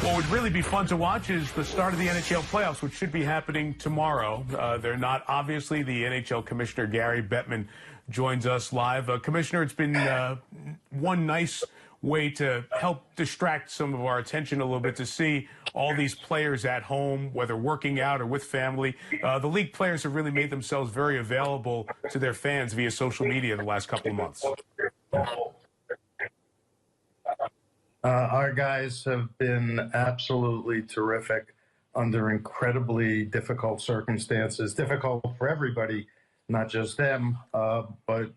What would really be fun to watch is the start of the NHL playoffs, which should be happening tomorrow. They're not. Obviously, the NHL Commissioner, Gary Bettman, joins us live. Commissioner, it's been one nice way to help distract some of our attention a little bit to see all these players at home, whether working out or with family. The league players have really made themselves very available to their fans via social media the last couple of months. Our guys have been absolutely terrific under incredibly difficult circumstances. Difficult for everybody, not just them, but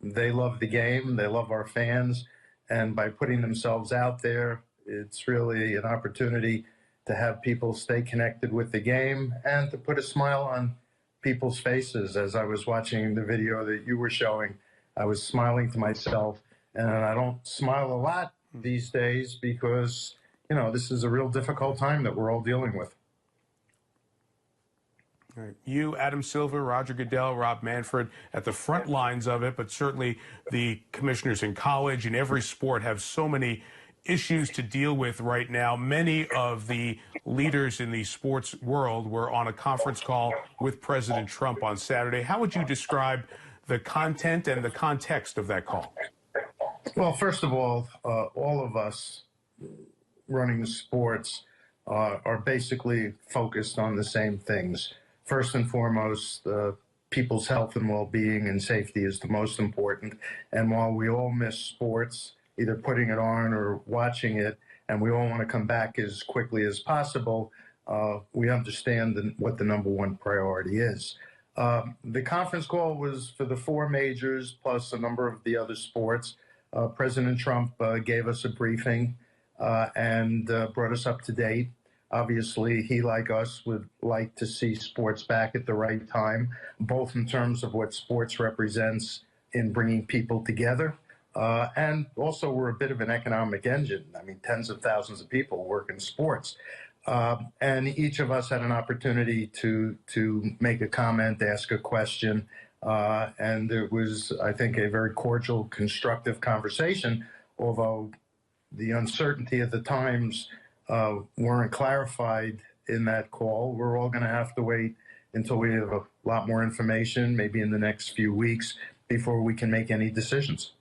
they love the game. They love our fans. And by putting themselves out there, it's really an opportunity to have people stay connected with the game and to put a smile on people's faces. As I was watching the video that you were showing, I was smiling to myself. And I don't smile a lot these days because, you know, this is a real difficult time that we're all dealing with. All right. You, Adam Silver, Roger Goodell, Rob Manfred at the front lines of it, but certainly the commissioners in college and every sport have so many issues to deal with right now. Many of the leaders in the sports world were on a conference call with President Trump on Saturday. How would you describe the content and the context of that call? Well, first of all of us running the sports are basically focused on the same things. First and foremost, people's health and well-being and safety is the most important. And while we all miss sports, either putting it on or watching it, and we all want to come back as quickly as possible, we understand what the number one priority is. The conference call was for the four majors plus a number of the other sports. President Trump gave us a briefing and brought us up to date. Obviously, he, like us, would like to see sports back at the right time, both in terms of what sports represents in bringing people together, and also we're a bit of an economic engine. I mean, tens of thousands of people work in sports. And each of us had an opportunity to make a comment, ask a question, and it was, I think, a very cordial, constructive conversation, although the uncertainty of the times weren't clarified in that call. We're all going to have to wait until we have a lot more information, maybe in the next few weeks, before we can make any decisions.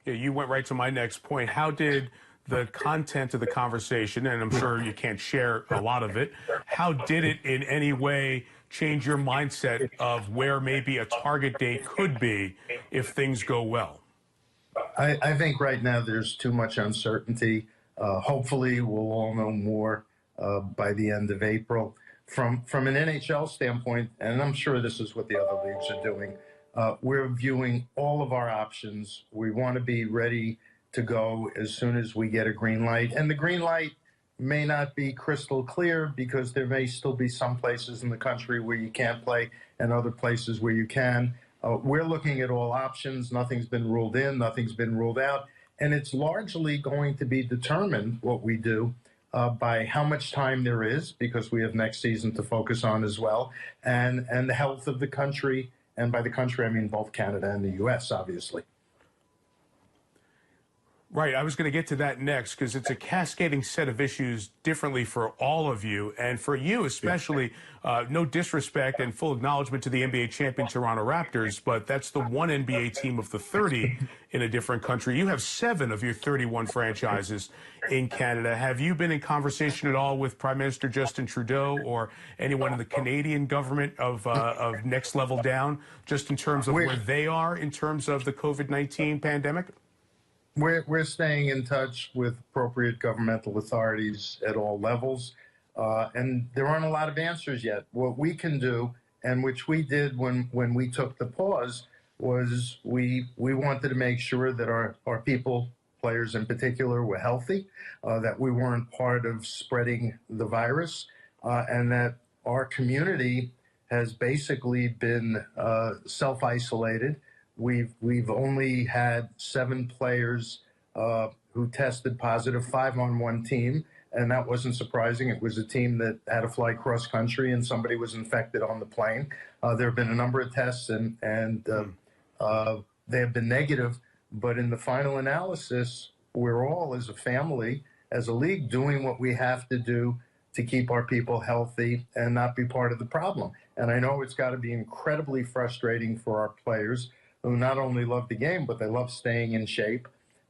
Yeah, you went right to my next point. How did the content of the conversation, and I'm sure you can't share a lot of it, how did it in any way change your mindset of where maybe a target date could be if things go well? I think right now there's too much uncertainty. Hopefully we'll all know more by the end of April. From an NHL standpoint, and I'm sure this is what the other leagues are doing, we're viewing all of our options. We want to be ready to go as soon as we get a green light. And the green light may not be crystal clear because there may still be some places in the country where you can't play and other places where you can. We're looking at all options. Nothing's been ruled in, nothing's been ruled out. And it's largely going to be determined, what we do, by how much time there is, because we have next season to focus on as well, and the health of the country. And by the country, I mean both Canada and the U.S., obviously. Right. I was going to get to that next because it's a cascading set of issues differently for all of you. And for you especially, no disrespect and full acknowledgement to the NBA champion Toronto Raptors, but that's the one NBA team of the 30 in a different country. You have 7 of your 31 franchises in Canada. Have you been in conversation at all with Prime Minister Justin Trudeau or anyone in the Canadian government of next level down, just in terms of where they are in terms of the COVID-19 pandemic? We're staying in touch with appropriate governmental authorities at all levels, and there aren't a lot of answers yet. What we can do, and which we did when we took the pause, was we wanted to make sure that our people, players in particular, were healthy, that we weren't part of spreading the virus, and that our community has basically been self-isolated. We've only had 7 players who tested positive, 5 on one team, and that wasn't surprising. It was a team that had to fly cross country, and somebody was infected on the plane. There have been a number of tests, and they have been negative. But in the final analysis, we're all, as a family, as a league, doing what we have to do to keep our people healthy and not be part of the problem. And I know it's got to be incredibly frustrating for our players who not only love the game, but they love staying in shape.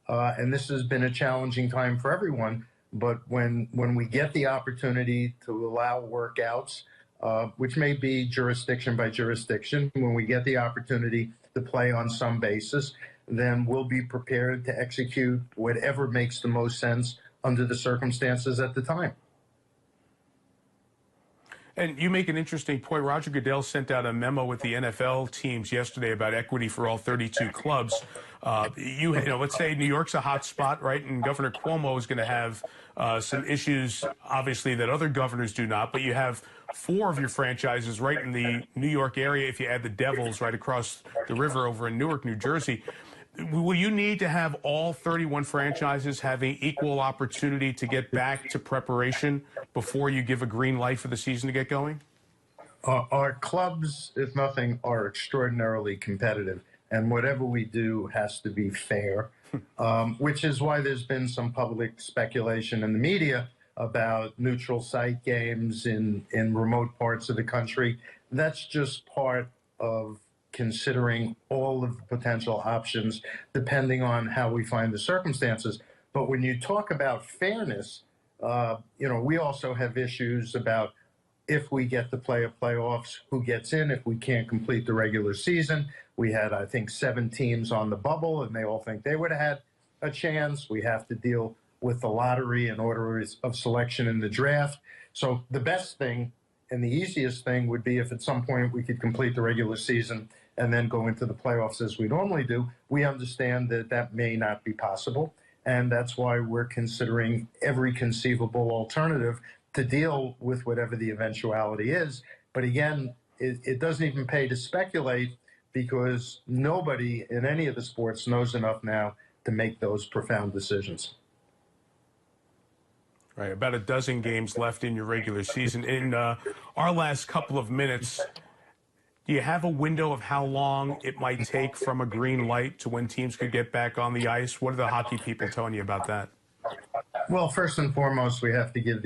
And this has been a challenging time for everyone. But when we get the opportunity to allow workouts, which may be jurisdiction by jurisdiction, when we get the opportunity to play on some basis, then we'll be prepared to execute whatever makes the most sense under the circumstances at the time. And you make an interesting point. Roger Goodell sent out a memo with the NFL teams yesterday about equity for all 32 clubs. You know, let's say New York's a hot spot, right? And Governor Cuomo is going to have some issues, obviously, that other governors do not. But you have 4 of your franchises right in the New York area, if you add the Devils right across the river over in Newark, New Jersey. Will you need to have all 31 franchises having equal opportunity to get back to preparation before you give a green light for the season to get going? Our clubs, if nothing, are extraordinarily competitive, and whatever we do has to be fair, which is why there's been some public speculation in the media about neutral site games in remote parts of the country. That's just part of considering all of the potential options depending on how we find the circumstances. But when you talk about fairness, you know, we also have issues about if we get to play a playoffs, who gets in if we can't complete the regular season. We had, I think, 7 teams on the bubble, and they all think they would have had a chance. We have to deal with the lottery and order of selection in the draft. So the best thing and the easiest thing would be if at some point we could complete the regular season and then go into the playoffs as we normally do. We understand that that may not be possible, and that's why we're considering every conceivable alternative to deal with whatever the eventuality is. But again, it doesn't even pay to speculate because nobody in any of the sports knows enough now to make those profound decisions. Right, about a dozen games left in your regular season. In our last couple of minutes, do you have a window of how long it might take from a green light to when teams could get back on the ice? What are the hockey people telling you about that? Well, first and foremost, we have to give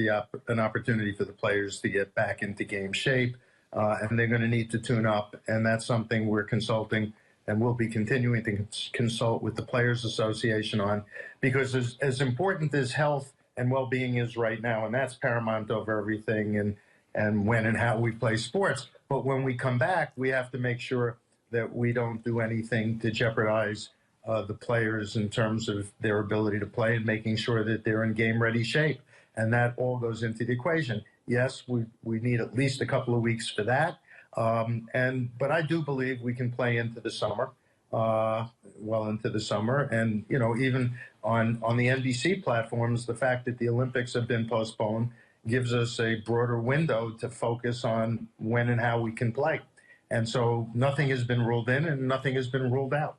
an opportunity for the players to get back into game shape, and they're going to need to tune up, and that's something we're consulting and we'll be continuing to consult with the Players Association on, because as important as health and well-being is right now, and that's paramount over everything, and when and how we play sports. But when we come back, we have to make sure that we don't do anything to jeopardize the players in terms of their ability to play and making sure that they're in game-ready shape. And that all goes into the equation. Yes, we need at least a couple of weeks for that. But I do believe we can play into the summer, well into the summer. And, you know, even on the NBC platforms, the fact that the Olympics have been postponed gives us a broader window to focus on when and how we can play. And so nothing has been ruled in and nothing has been ruled out.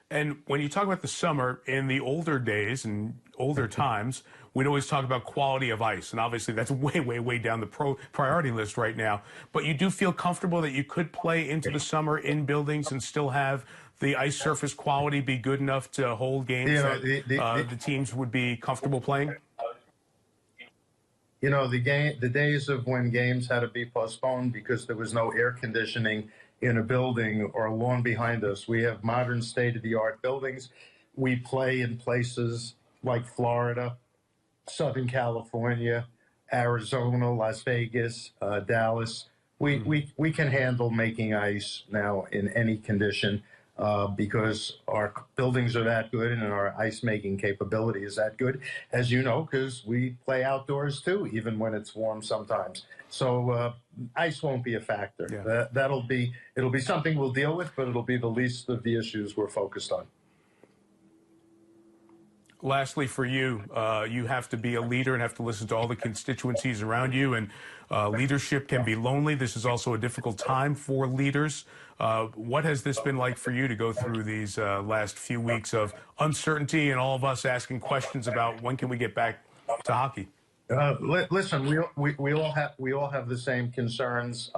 And when you talk about the summer, in the older days and older times, we'd always talk about quality of ice. And obviously that's way, way, way down the priority list right now. But you do feel comfortable that you could play into the summer in buildings and still have the ice surface quality be good enough to hold games that the teams would be comfortable playing? You know, the days of when games had to be postponed because there was no air conditioning in a building are long behind us. We have modern state-of-the-art buildings. We play in places like Florida, Southern California, Arizona, Las Vegas, Dallas. We can handle making ice now in any condition because our buildings are that good and our ice-making capability is that good, as you know, because we play outdoors too, even when it's warm sometimes. So ice won't be a factor. Yeah. It'll be something we'll deal with, but it'll be the least of the issues we're focused on. Lastly, for you, you have to be a leader and have to listen to all the constituencies around you, and leadership can be lonely. This is also a difficult time for leaders. What has this been like for you to go through these last few weeks of uncertainty and all of us asking questions about when can we get back to hockey? Listen, we all have the same concerns.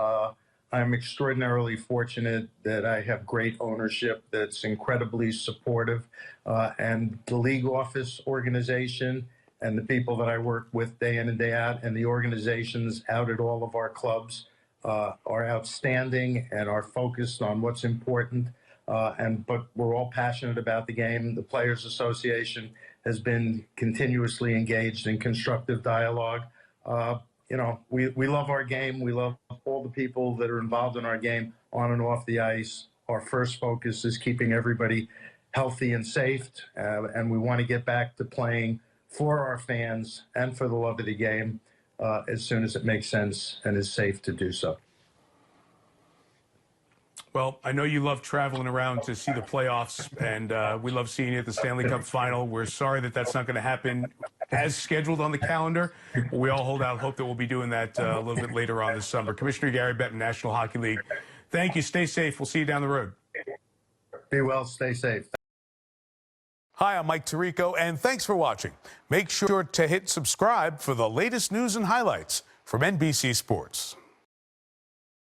I'm extraordinarily fortunate that I have great ownership that's incredibly supportive, and the league office organization and the people that I work with day in and day out, and the organizations out at all of our clubs are outstanding and are focused on what's important. But we're all passionate about the game. The Players Association has been continuously engaged in constructive dialogue. We love our game. We love all the people that are involved in our game on and off the ice. Our first focus is keeping everybody healthy and safe, and we want to get back to playing for our fans and for the love of the game as soon as it makes sense and is safe to do so. Well, I know you love traveling around to see the playoffs, and we love seeing you at the Stanley Cup final. We're sorry that that's not going to happen as scheduled on the calendar. We all hold out hope that we'll be doing that a little bit later on this summer. Commissioner Gary Bettman, National Hockey League, thank you. Stay safe. We'll see you down the road. Be well. Stay safe. Hi, I'm Mike Tirico, and thanks for watching. Make sure to hit subscribe for the latest news and highlights from NBC Sports.